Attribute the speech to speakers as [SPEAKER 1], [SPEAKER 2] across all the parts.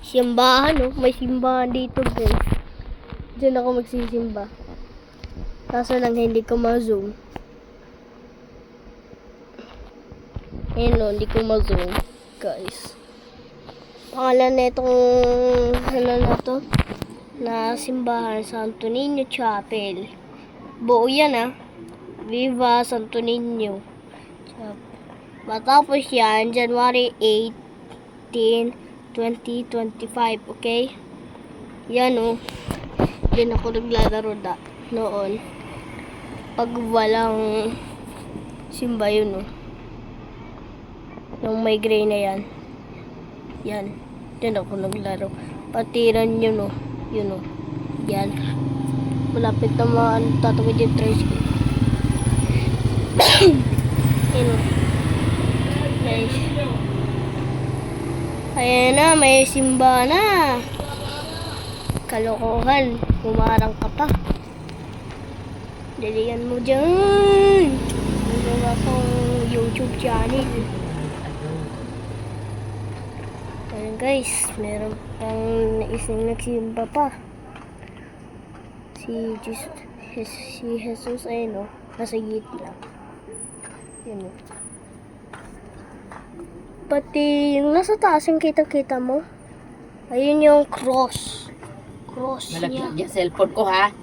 [SPEAKER 1] Simbahan, no? May simbahan dito, guys. Diyan ako magsisimba. Kaso lang hindi ko ma-zoom. Ayun, no? Hindi ko ma-zoom, guys. Pangalan na itong na to na simbahan, Santo Niño Chapel. Buo yan, ah. Viva Santo Niño. Matapos yan, January 18, 2025, okay? Yan, oh. Diyan ako naglalaro noon. Pag walang simba yun, oh. Yung may gray na yan. Yan. Diyan ako naglaro. Patiran yun, oh. Yun, oh. Yan. Malapit na tatawid yung tricycle. Yan, oh. Guys. Ayan na, may simba na. Kalokohan. Kumarang ka pa. Dalihan mo dyan. Meron akong YouTube channel. Ayan guys, meron pang isang nagsimba pa. Si Jesus ay no, nasa gitna. Yan o. Pati yung nasa taas yung kita-kita mo. Ayun yung cross. Cross niya.
[SPEAKER 2] Malaki cellphone ko ha.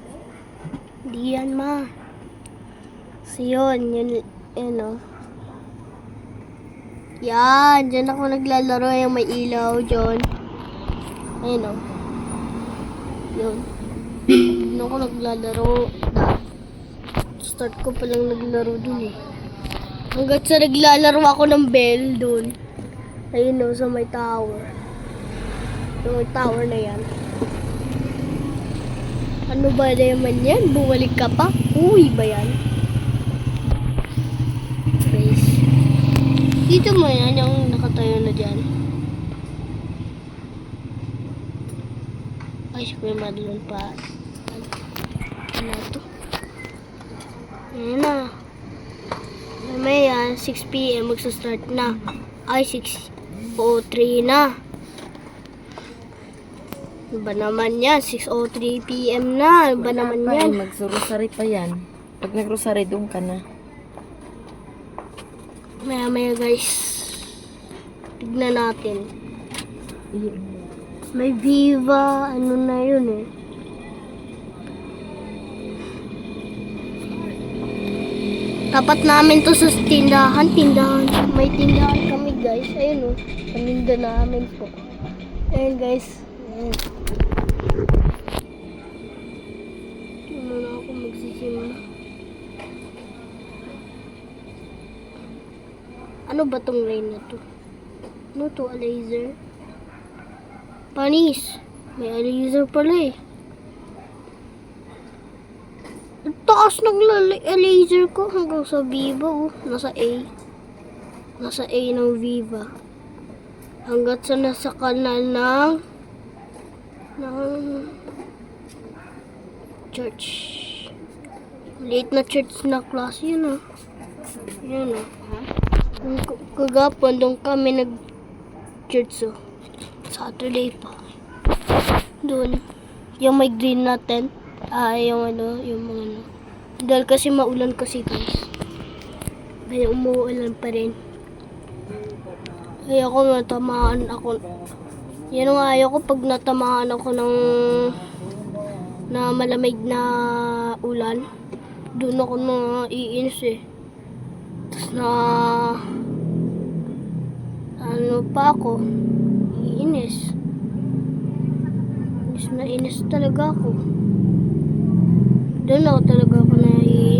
[SPEAKER 1] Di yan ma. So yun o. Yan, dyan ako naglalaro yung may ilaw dyan. Ayun o. Yun. Doon ako naglalaro. Start ko palang naglaro dun eh. Hanggat sa naglalaro ako ng bell dun. Ayun o, sa may tower. Yung may tower na yan. Ano ba naman yan? Bumalik ka pa? Uy ba yan? Guys. Dito mo yan, yung nakatayo na dyan. Ay, si Kuya Madeline pa. Ano to? Ayan na. Mamaya, 6 PM magsa-start na. Ay, 6:03 na. Ano ba naman yan? 6:03 PM na. Ano ba naman yan?
[SPEAKER 2] Mag-rosary pa yan. Pag nag-rosary, doon ka na.
[SPEAKER 1] Maya guys. Tignan natin. May Viva. Ano na yun eh. Tapat namin to sa tindahan. May tindahan kami guys. Ayun o. Paninda namin po. Ayun guys. Ayun. Ano na ako magsisimula. Ano ba tong rain na to? Ano to? A laser? Panis. May a laser pala eh. Ang taas ng laser ko hanggang sa Viva oh. Nasa A. Nasa A ng Viva. Hanggat sa nasa kanal ng church. Late na church na class yun ah. Yun ah. Kagapon doon kami nag-church oh. Saturday pa. Doon. Yung may green na tent. Yung ano, yung mga ano. Dahil kasi maulan kasi guys. Kaya umuulan pa rin. Kaya ako natamaan ako. Yan ang ayaw ko pag natamaan ako ng na malamig na ulan. Doon ako naiinis eh. Tapos na ano pa ako, iinis. Inis na inis talaga ako. Doon ako talaga ako naiinis.